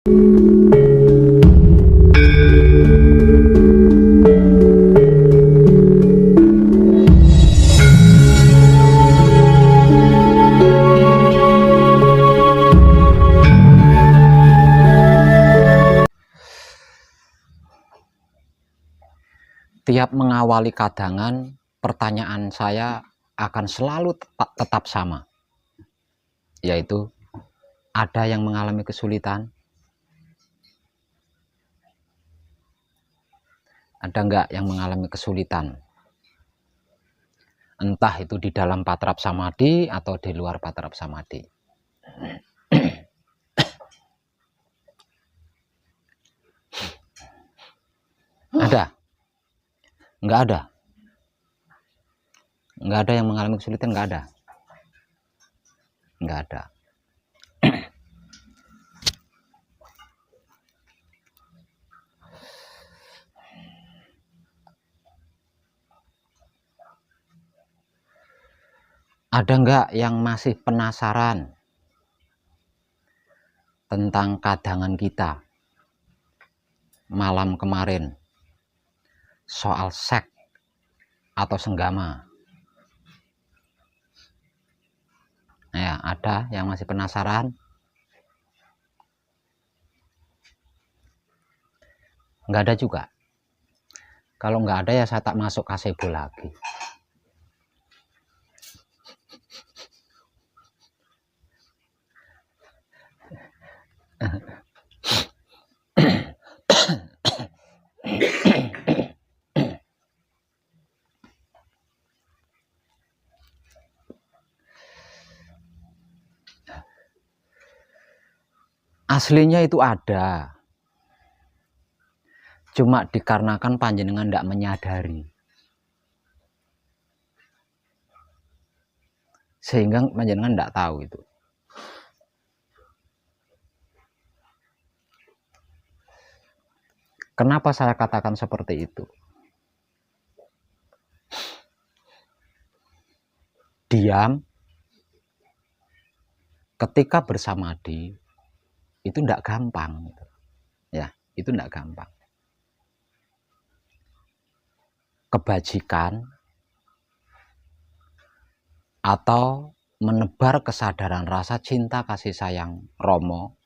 Tiap mengawali kadangan, pertanyaan saya akan selalu tetap sama, yaitu ada yang mengalami kesulitan? Ada enggak yang mengalami kesulitan? Entah itu di dalam patrap samadhi atau di luar patrap samadhi. Ada? Enggak ada? Enggak ada yang mengalami kesulitan? Enggak ada? Enggak ada. Ada enggak yang masih penasaran tentang kadangan kita malam kemarin soal seks atau senggama? Ya, ada yang masih penasaran? Enggak ada juga. Kalau enggak ada ya saya tak masuk kasebo lagi. Aslinya itu ada, cuma dikarenakan panjenengan tidak menyadari, sehingga panjenengan tidak tahu itu. Kenapa saya katakan seperti itu? Diam ketika bersamadhi itu tidak gampang, ya, itu tidak gampang. Kebajikan atau menebar kesadaran rasa cinta kasih sayang Romo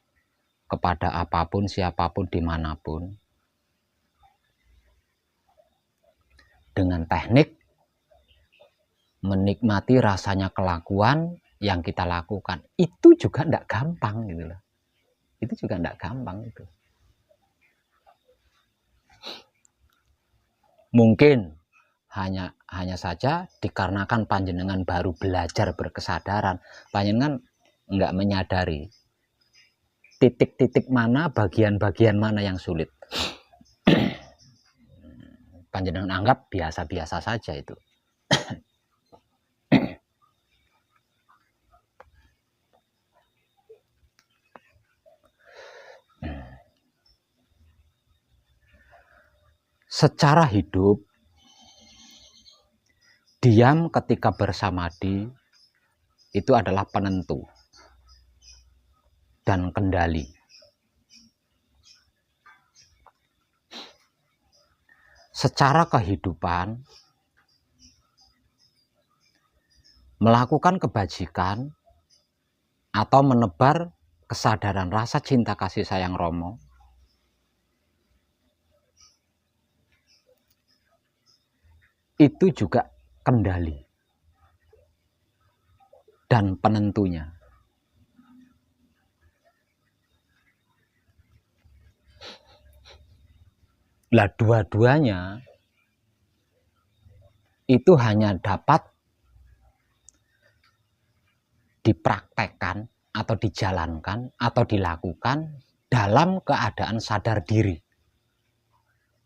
kepada apapun, siapapun, dimanapun, dengan teknik menikmati rasanya kelakuan yang kita lakukan, itu juga tidak gampang gitu loh. Itu juga tidak gampang itu. Mungkin hanya saja dikarenakan panjenengan baru belajar berkesadaran, panjenengan enggak menyadari titik-titik mana, bagian-bagian mana yang sulit. Panjenengan anggap biasa-biasa saja itu. Secara hidup, diam ketika bersamadhi itu adalah penentu dan kendali. Secara kehidupan, melakukan kebajikan atau menebar kesadaran rasa cinta kasih sayang Romo itu juga kendali dan penentunya. Lah dua-duanya itu hanya dapat dipraktekkan atau dijalankan atau dilakukan dalam keadaan sadar diri.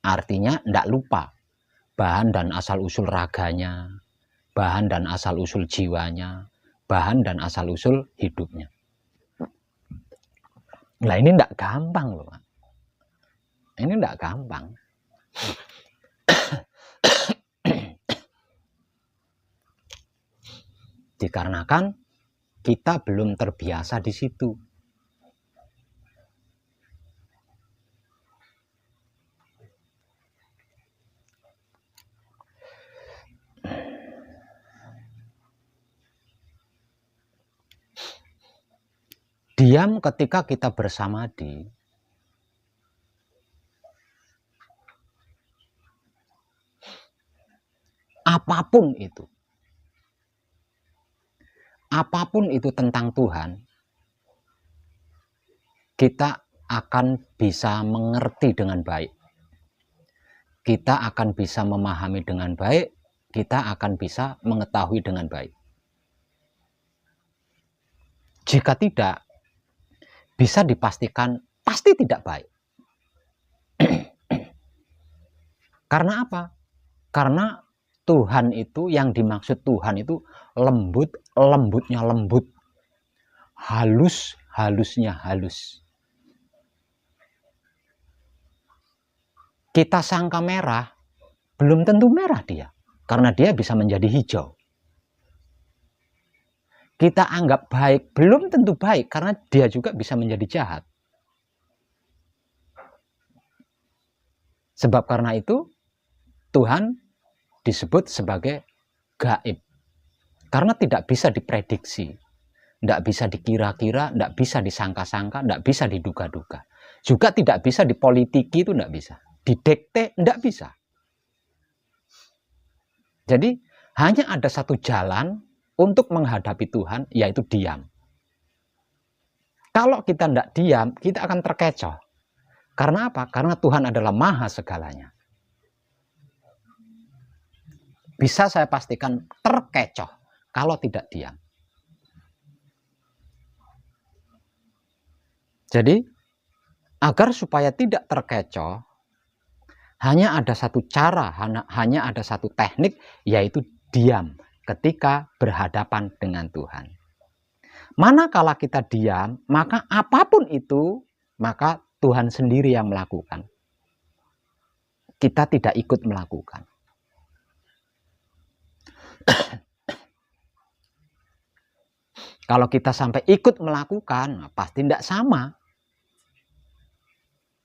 Artinya tidak lupa bahan dan asal-usul raganya, bahan dan asal-usul jiwanya, bahan dan asal-usul hidupnya. Nah ini tidak gampang loh. Ini tidak gampang. Dikarenakan kita belum terbiasa di situ. Diam ketika kita bersamadi. Apapun itu tentang Tuhan, kita akan bisa mengerti dengan baik. Kita akan bisa memahami dengan baik, kita akan bisa mengetahui dengan baik. Jika tidak, bisa dipastikan pasti tidak baik. Karena apa? Karena Tuhan itu, yang dimaksud Tuhan itu lembut, lembutnya lembut. Halus, halusnya halus. Kita sangka merah, belum tentu merah dia. Karena dia bisa menjadi hijau. Kita anggap baik, belum tentu baik. Karena dia juga bisa menjadi jahat. Sebab karena itu, Tuhan disebut sebagai gaib. Karena tidak bisa diprediksi. Tidak bisa dikira-kira, tidak bisa disangka-sangka, tidak bisa diduga-duga. Juga tidak bisa dipolitiki, itu tidak bisa. Didekte, tidak bisa. Jadi, hanya ada satu jalan untuk menghadapi Tuhan, yaitu diam. Kalau kita tidak diam, kita akan terkecoh. Karena apa? Karena Tuhan adalah maha segalanya. Bisa saya pastikan terkecoh kalau tidak diam. Jadi, agar supaya tidak terkecoh, hanya ada satu cara, hanya ada satu teknik, yaitu diam ketika berhadapan dengan Tuhan. Manakala kita diam, maka apapun itu, maka Tuhan sendiri yang melakukan. Kita tidak ikut melakukan. Kalau kita sampai ikut melakukan, pasti tidak sama.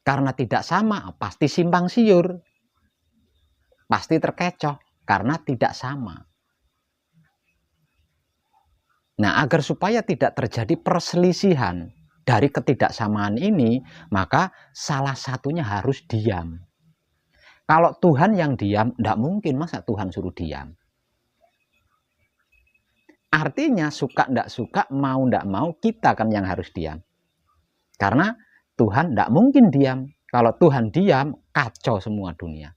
Karena tidak sama, pasti simpang siur. Pasti terkecoh, karena tidak sama. Nah, agar supaya tidak terjadi perselisihan dari ketidaksamaan ini, maka salah satunya harus diam. Kalau Tuhan yang diam, tidak mungkin masa Tuhan suruh diam. Artinya suka tidak suka, mau tidak mau, kita kan yang harus diam. Karena Tuhan tidak mungkin diam. Kalau Tuhan diam, kacau semua dunia.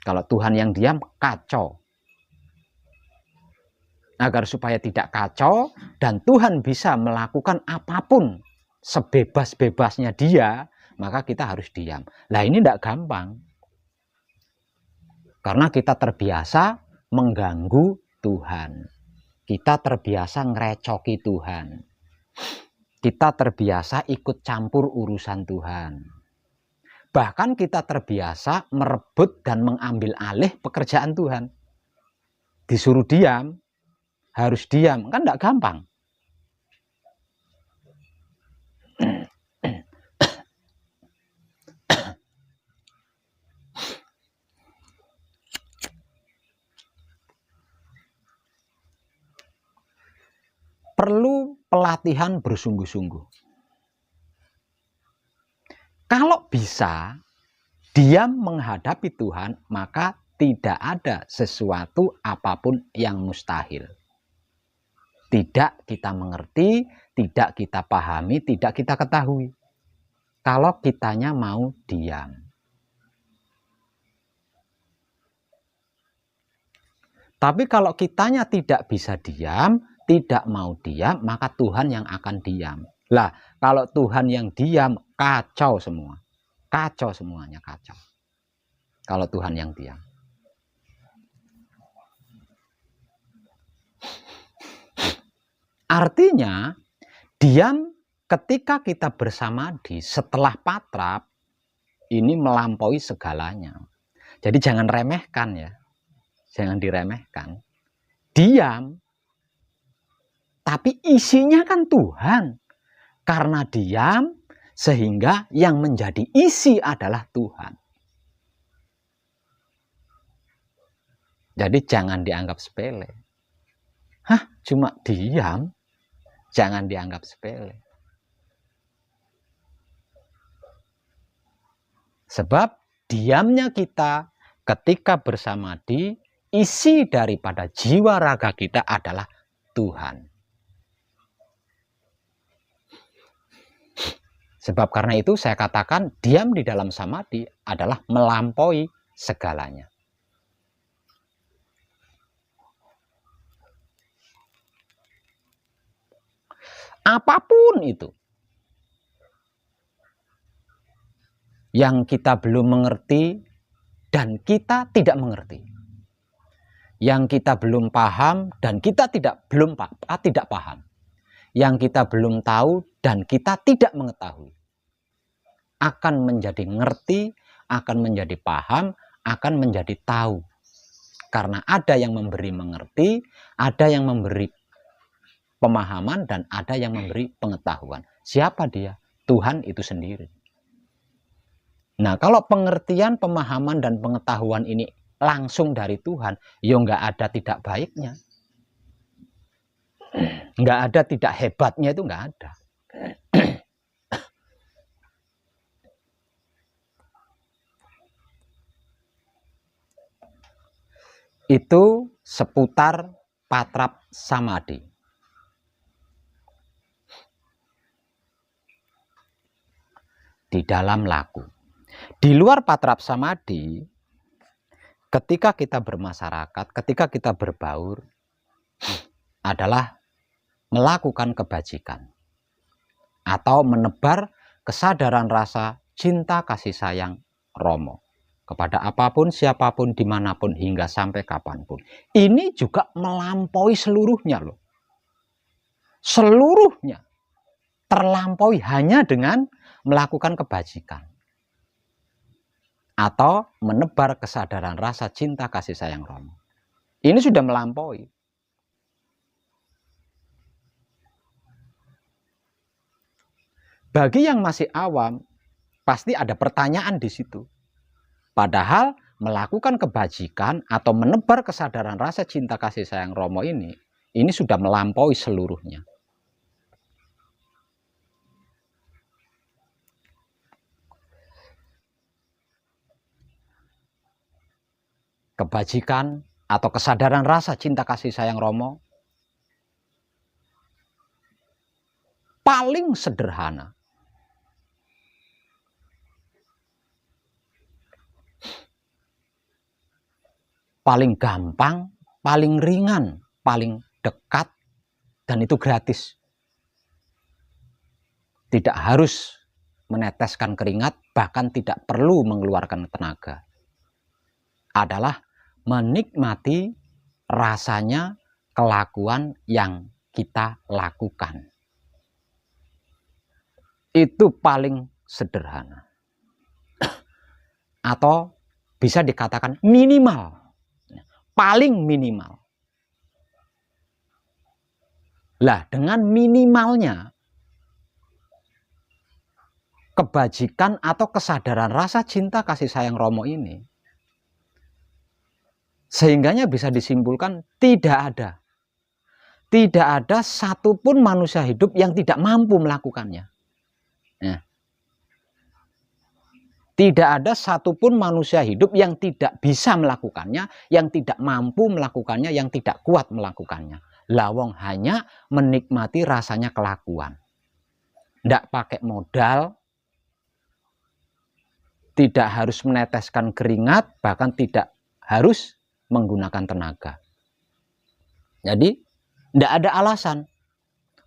Kalau Tuhan yang diam, kacau. Agar supaya tidak kacau dan Tuhan bisa melakukan apapun sebebas-bebasnya dia, maka kita harus diam. Nah, ini tidak gampang. Karena kita terbiasa mengganggu Tuhan. Kita terbiasa ngerecoki Tuhan. Kita terbiasa ikut campur urusan Tuhan. Bahkan kita terbiasa merebut dan mengambil alih pekerjaan Tuhan. Disuruh diam, harus diam, kan tidak gampang. Perlu pelatihan bersungguh-sungguh. Kalau bisa diam menghadapi Tuhan, maka tidak ada sesuatu apapun yang mustahil. Tidak kita mengerti, tidak kita pahami, tidak kita ketahui. Kalau kitanya mau diam. Tapi kalau kitanya tidak bisa diam, tidak mau diam, maka Tuhan yang akan diam. Lah, kalau Tuhan yang diam, kacau semua. Kacau semuanya, kacau. Kalau Tuhan yang diam. Artinya, diam ketika kita bersamadi setelah patrap, ini melampaui segalanya. Jadi jangan remehkan ya. Jangan diremehkan. Diam, tapi isinya kan Tuhan. Karena diam, sehingga yang menjadi isi adalah Tuhan. Jadi jangan dianggap sepele. Hah, cuma diam? Jangan dianggap sepele. Sebab diamnya kita ketika bersamadi, isi daripada jiwa raga kita adalah Tuhan. Sebab karena itu saya katakan diam di dalam samadhi adalah melampaui segalanya. Apapun itu yang kita belum mengerti dan kita tidak mengerti, yang kita belum paham dan kita tidak paham, yang kita belum tahu dan kita tidak mengetahui, akan menjadi ngerti, akan menjadi paham, akan menjadi tahu. Karena ada yang memberi mengerti, ada yang memberi pemahaman, dan ada yang memberi pengetahuan. Siapa dia? Tuhan itu sendiri. Nah, kalau pengertian, pemahaman, dan pengetahuan ini langsung dari Tuhan, ya nggak ada tidak baiknya. Nggak ada tidak hebatnya, itu nggak ada. Itu seputar patrap samadhi. Di dalam laku. Di luar patrap samadhi, ketika kita bermasyarakat, ketika kita berbaur, adalah melakukan kebajikan atau menebar kesadaran rasa cinta kasih sayang Romo kepada apapun, siapapun, dimanapun, hingga sampai kapanpun. Ini juga melampaui seluruhnya loh. Seluruhnya terlampaui hanya dengan melakukan kebajikan atau menebar kesadaran rasa cinta kasih sayang Romo. Ini sudah melampaui. Bagi yang masih awam, pasti ada pertanyaan di situ. Padahal melakukan kebajikan atau menebar kesadaran rasa cinta kasih sayang Romo ini sudah melampaui seluruhnya. Kebajikan atau kesadaran rasa cinta kasih sayang Romo paling sederhana, paling gampang, paling ringan, paling dekat, dan itu gratis. Tidak harus meneteskan keringat, bahkan tidak perlu mengeluarkan tenaga. Adalah menikmati rasanya kelakuan yang kita lakukan. Itu paling sederhana. Atau bisa dikatakan minimal. Paling minimal. Lah, dengan minimalnya kebajikan atau kesadaran rasa cinta kasih sayang Romo ini, sehingganya bisa disimpulkan tidak ada satupun manusia hidup yang tidak mampu melakukannya. Nah, tidak ada satupun manusia hidup yang tidak bisa melakukannya, yang tidak mampu melakukannya, yang tidak kuat melakukannya. Lawong hanya menikmati rasanya kelakuan. Tidak pakai modal, tidak harus meneteskan keringat, bahkan tidak harus menggunakan tenaga. Jadi tidak ada alasan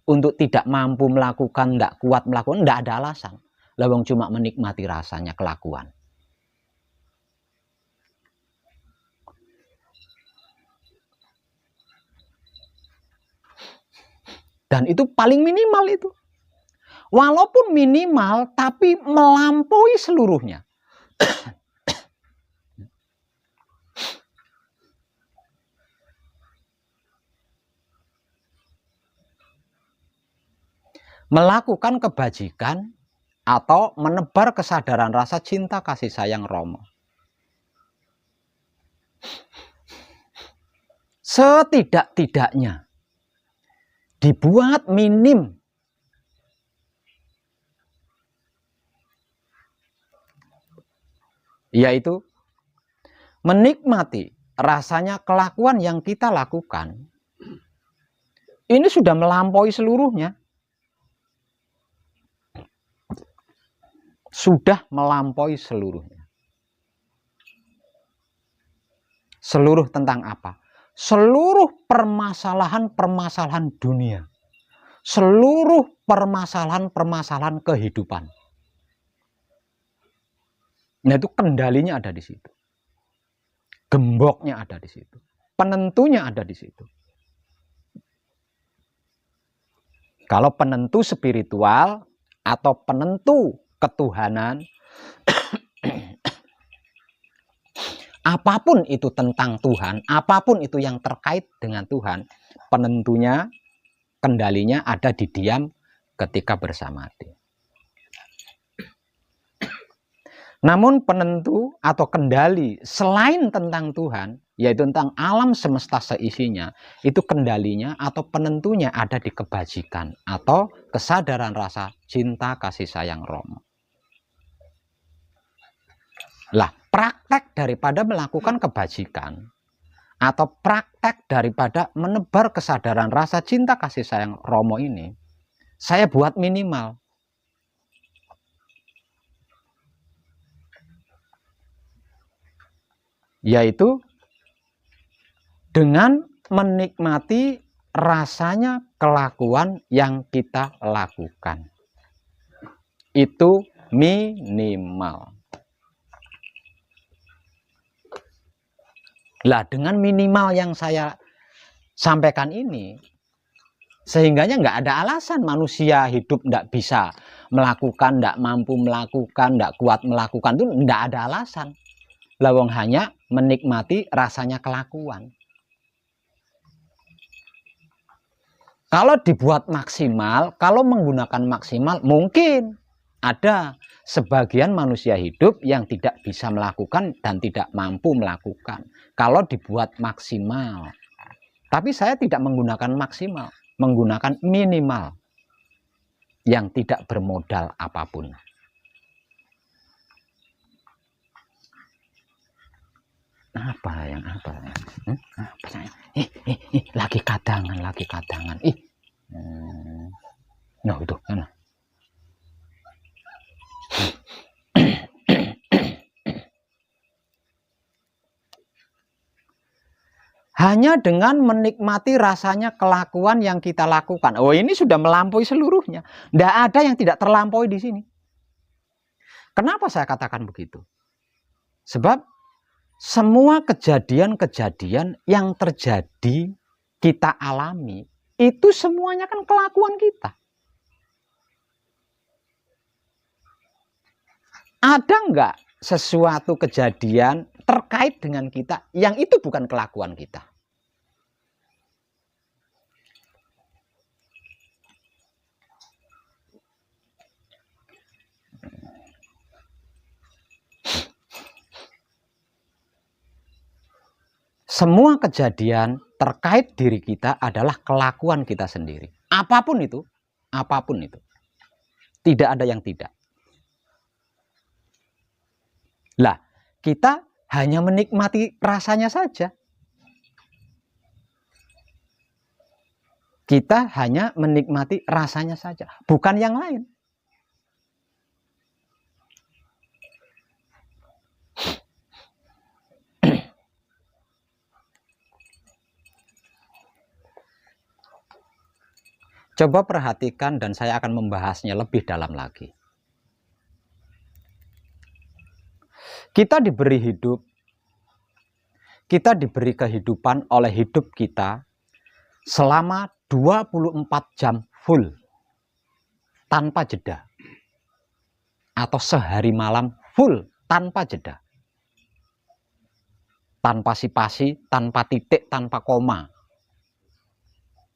untuk tidak mampu melakukan, tidak kuat melakukan, tidak ada alasan. Lawang cuma menikmati rasanya kelakuan. Dan itu paling minimal itu. Walaupun minimal, tapi melampaui seluruhnya. Melakukan kebajikan atau menebar kesadaran rasa cinta kasih sayang Romo. Setidak-tidaknya dibuat minim. Yaitu menikmati rasanya kelakuan yang kita lakukan. Ini sudah melampaui seluruhnya. Sudah melampaui seluruhnya. Seluruh tentang apa? Seluruh permasalahan-permasalahan dunia. Seluruh permasalahan-permasalahan kehidupan. Nah, itu kendalinya ada di situ. Gemboknya ada di situ. Penentunya ada di situ. Kalau penentu spiritual atau penentu ketuhanan, apapun itu tentang Tuhan, apapun itu yang terkait dengan Tuhan, penentunya, kendalinya ada di diam ketika bersamadhi. Namun penentu atau kendali selain tentang Tuhan, yaitu tentang alam semesta seisinya, itu kendalinya atau penentunya ada di kebajikan atau kesadaran rasa cinta kasih sayang Rama. Lah, praktek daripada melakukan kebajikan atau praktek daripada menebar kesadaran rasa cinta kasih sayang Romo ini, saya buat minimal. Yaitu dengan menikmati rasanya kelakuan yang kita lakukan. Itu minimal. Lah, dengan minimal yang saya sampaikan ini, sehingganya nggak ada alasan manusia hidup nggak bisa melakukan, nggak mampu melakukan, nggak kuat melakukan, itu nggak ada alasan. Lawang hanya menikmati rasanya kelakuan. Kalau dibuat maksimal, kalau menggunakan maksimal, mungkin ada sebagian manusia hidup yang tidak bisa melakukan dan tidak mampu melakukan. Kalau dibuat maksimal. Tapi saya tidak menggunakan maksimal, menggunakan minimal yang tidak bermodal apapun. Apa yang lagi kadangan. Nah, itu kan. Hanya dengan menikmati rasanya kelakuan yang kita lakukan. Oh, ini sudah melampaui seluruhnya. Tidak ada yang tidak terlampaui di sini. Kenapa saya katakan begitu? Sebab semua kejadian-kejadian yang terjadi kita alami, itu semuanya kan kelakuan kita. Ada enggak sesuatu kejadian terkait dengan kita yang itu bukan kelakuan kita? Semua kejadian terkait diri kita adalah kelakuan kita sendiri. Apapun itu. Tidak ada yang tidak. Lah, kita hanya menikmati rasanya saja. Kita hanya menikmati rasanya saja, bukan yang lain. Coba perhatikan dan saya akan membahasnya lebih dalam lagi. Kita diberi hidup, kita diberi kehidupan oleh hidup kita selama 24 jam full, tanpa jeda. Atau sehari malam full, tanpa jeda. Tanpa spasi, tanpa titik, tanpa koma.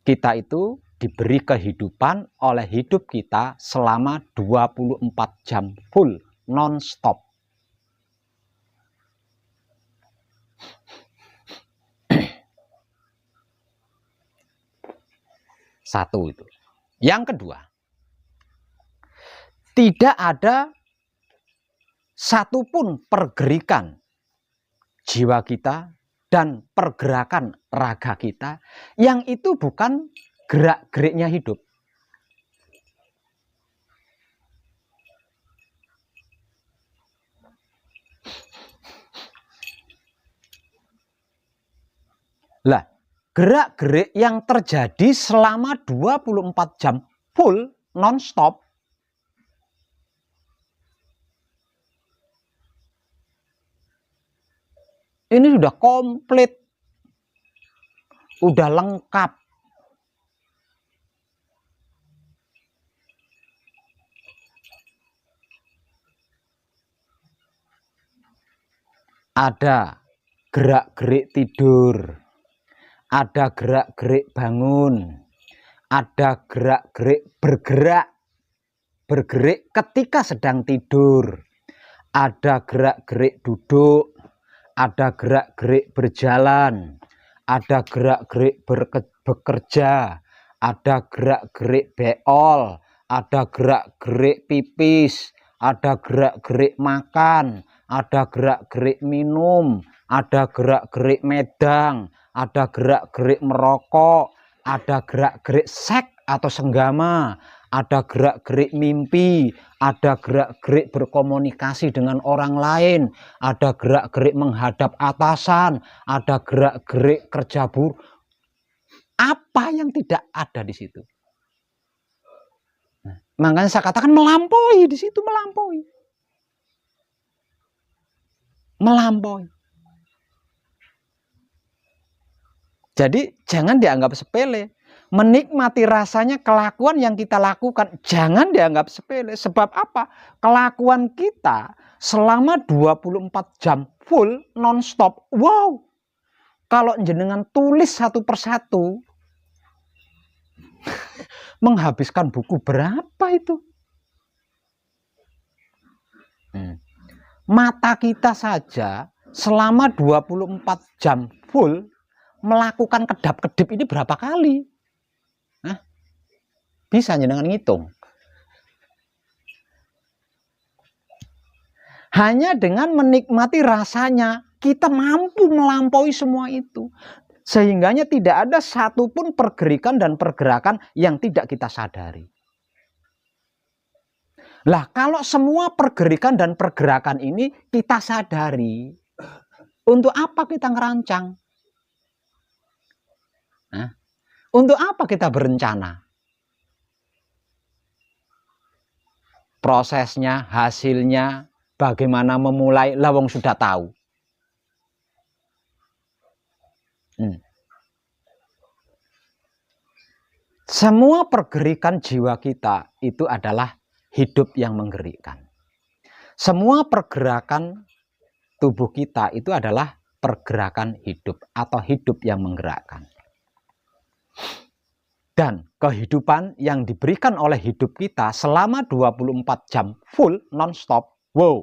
Kita itu diberi kehidupan oleh hidup kita selama 24 jam full, non-stop. Satu itu. Yang kedua, tidak ada satupun pergerakan jiwa kita dan pergerakan raga kita yang itu bukan gerak-geriknya hidup. Lah, gerak-gerik yang terjadi selama 24 jam full non-stop ini sudah komplit, udah lengkap. Ada gerak-gerik tidur, ada gerak-gerik bangun, ada gerak-gerik bergerak ketika sedang tidur, ada gerak-gerik duduk, ada gerak-gerik berjalan, ada gerak-gerik bekerja, ada gerak-gerik beol, ada gerak-gerik pipis, ada gerak-gerik makan, ada gerak-gerik minum, ada gerak-gerik medang, ada gerak-gerik merokok, ada gerak-gerik seks atau senggama, ada gerak-gerik mimpi, ada gerak-gerik berkomunikasi dengan orang lain, ada gerak-gerik menghadap atasan, ada gerak-gerik kerja buruk. Apa yang tidak ada di situ? Makanya saya katakan melampaui di situ, melampaui. Jadi jangan dianggap sepele. Menikmati rasanya kelakuan yang kita lakukan jangan dianggap sepele. Sebab apa? Kelakuan kita selama 24 jam full non-stop. Wow. Kalau jenengan tulis satu persatu menghabiskan buku berapa itu? Mata kita saja selama 24 jam full melakukan kedap-kedip ini berapa kali? Bisa jenengan ngitung. Hanya dengan menikmati rasanya kita mampu melampaui semua itu. Sehingganya tidak ada satupun pergerakan dan pergerakan yang tidak kita sadari. Lah kalau semua pergerakan dan pergerakan ini kita sadari, untuk apa kita ngerancang? Untuk apa kita berencana? Prosesnya, hasilnya, bagaimana memulai, lawang sudah tahu. Semua pergerakan jiwa kita itu adalah hidup yang menggerikan. Semua pergerakan tubuh kita itu adalah pergerakan hidup atau hidup yang menggerakkan. Dan kehidupan yang diberikan oleh hidup kita selama 24 jam full non-stop, wow,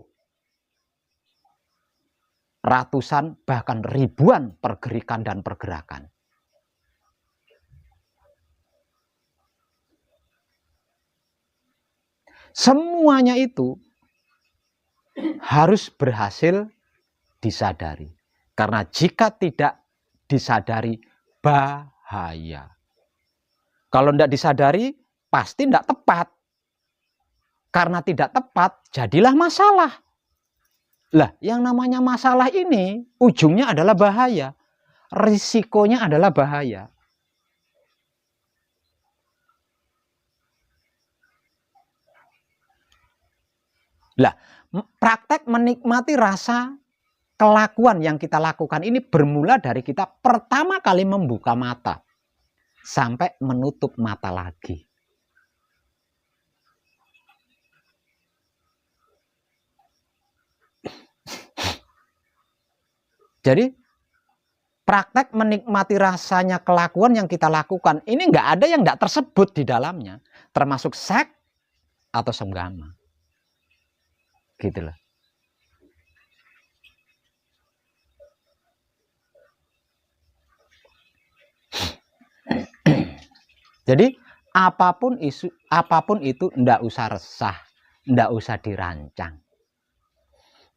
ratusan bahkan ribuan pergerakan dan pergerakan. Semuanya itu harus berhasil disadari. Karena jika tidak disadari, bahaya. Kalau tidak disadari, pasti tidak tepat. Karena tidak tepat, jadilah masalah. Lah, yang namanya masalah ini, ujungnya adalah bahaya. Risikonya adalah bahaya. Lah, praktek menikmati rasa kelakuan yang kita lakukan ini bermula dari kita pertama kali membuka mata sampai menutup mata lagi. Jadi praktek menikmati rasanya kelakuan yang kita lakukan ini nggak ada yang nggak tersebut di dalamnya, termasuk seks atau senggama. Gitu loh. Jadi apapun itu ndak usah resah, ndak usah dirancang,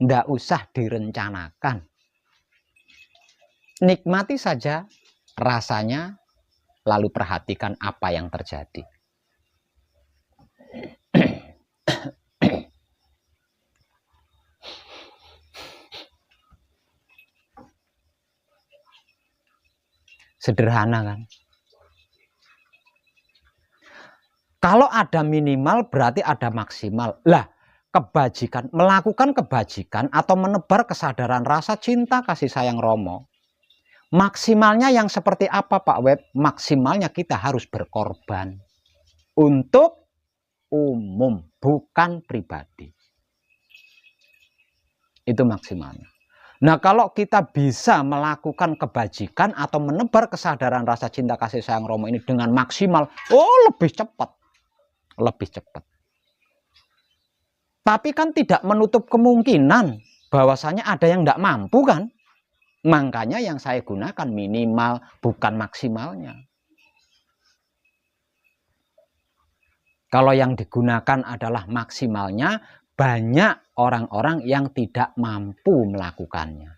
ndak usah direncanakan. Nikmati saja rasanya, lalu perhatikan apa yang terjadi. Sederhana kan? Kalau ada minimal berarti ada maksimal. Lah, kebajikan, melakukan kebajikan atau menebar kesadaran rasa cinta kasih sayang Romo, maksimalnya yang seperti apa Pak Web? Maksimalnya kita harus berkorban untuk umum, bukan pribadi. Itu maksimalnya. Nah, kalau kita bisa melakukan kebajikan atau menebar kesadaran rasa cinta kasih sayang Romo ini dengan maksimal, oh lebih cepat. Lebih cepat. Tapi kan tidak menutup kemungkinan bahwasanya ada yang tidak mampu kan. Makanya yang saya gunakan minimal, bukan maksimalnya. Kalau yang digunakan adalah maksimalnya, banyak orang-orang yang tidak mampu melakukannya.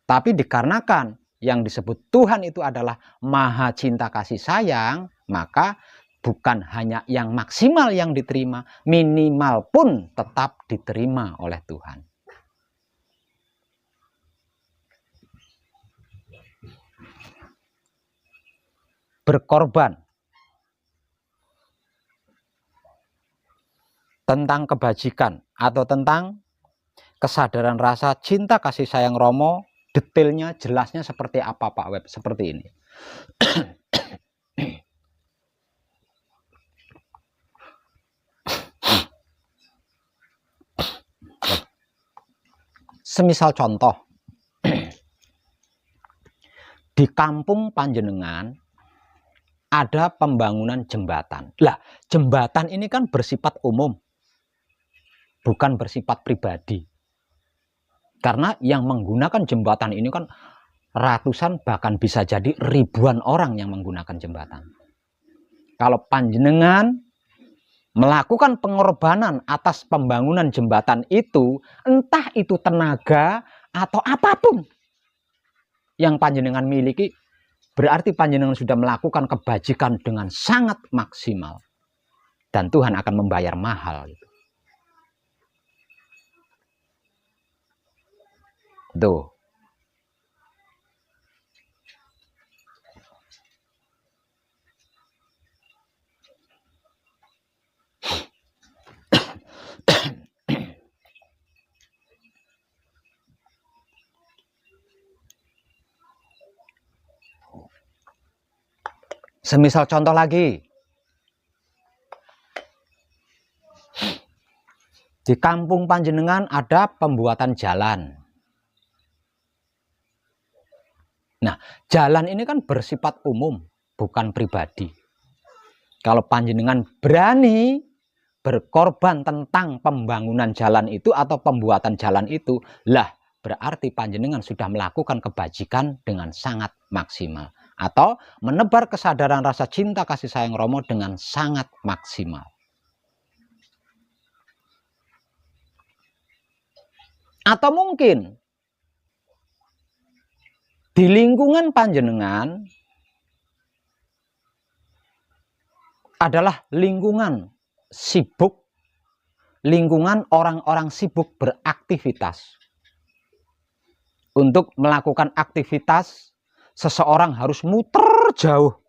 Tapi dikarenakan yang disebut Tuhan itu adalah maha cinta kasih sayang, maka bukan hanya yang maksimal yang diterima, minimal pun tetap diterima oleh Tuhan. Berkorban tentang kebajikan atau tentang kesadaran rasa cinta kasih sayang Romo, detailnya jelasnya seperti apa Pak Web? Seperti ini. Semisal contoh, di kampung Panjenengan ada pembangunan jembatan. Lah, jembatan ini kan bersifat umum, bukan bersifat pribadi. Karena yang menggunakan jembatan ini kan ratusan, bahkan bisa jadi ribuan orang yang menggunakan jembatan. Kalau Panjenengan melakukan pengorbanan atas pembangunan jembatan itu, entah itu tenaga atau apapun yang Panjenengan miliki, berarti Panjenengan sudah melakukan kebajikan dengan sangat maksimal. Dan Tuhan akan membayar mahal. Tuh. Semisal contoh lagi, di kampung Panjenengan ada pembuatan jalan. Nah, jalan ini kan bersifat umum, bukan pribadi. Kalau Panjenengan berani berkorban tentang pembangunan jalan itu atau pembuatan jalan itu, lah berarti Panjenengan sudah melakukan kebajikan dengan sangat maksimal. Atau menebar kesadaran rasa cinta kasih sayang Romo dengan sangat maksimal. Atau mungkin di lingkungan Panjenengan adalah lingkungan sibuk, lingkungan orang-orang sibuk beraktivitas. Untuk melakukan aktivitas, seseorang harus muter jauh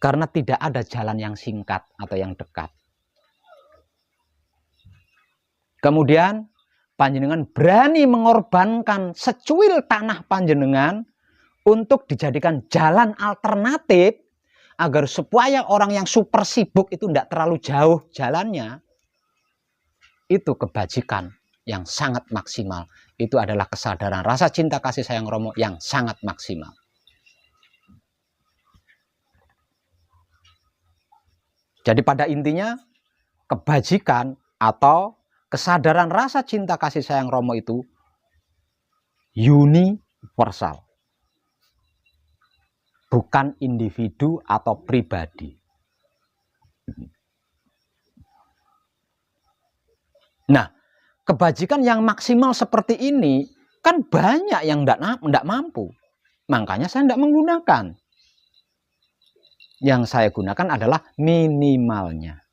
karena tidak ada jalan yang singkat atau yang dekat. Kemudian Panjenengan berani mengorbankan secuil tanah Panjenengan untuk dijadikan jalan alternatif agar supaya orang yang super sibuk itu tidak terlalu jauh jalannya. Itu kebajikan yang sangat maksimal. Itu adalah kesadaran rasa cinta kasih sayang Romo yang sangat maksimal. Jadi pada intinya kebajikan atau kesadaran rasa cinta kasih sayang Romo itu universal. bukan individu atau pribadi. Nah, kebajikan yang maksimal seperti ini kan banyak yang tidak mampu. Makanya saya tidak menggunakan. Yang saya gunakan adalah minimalnya.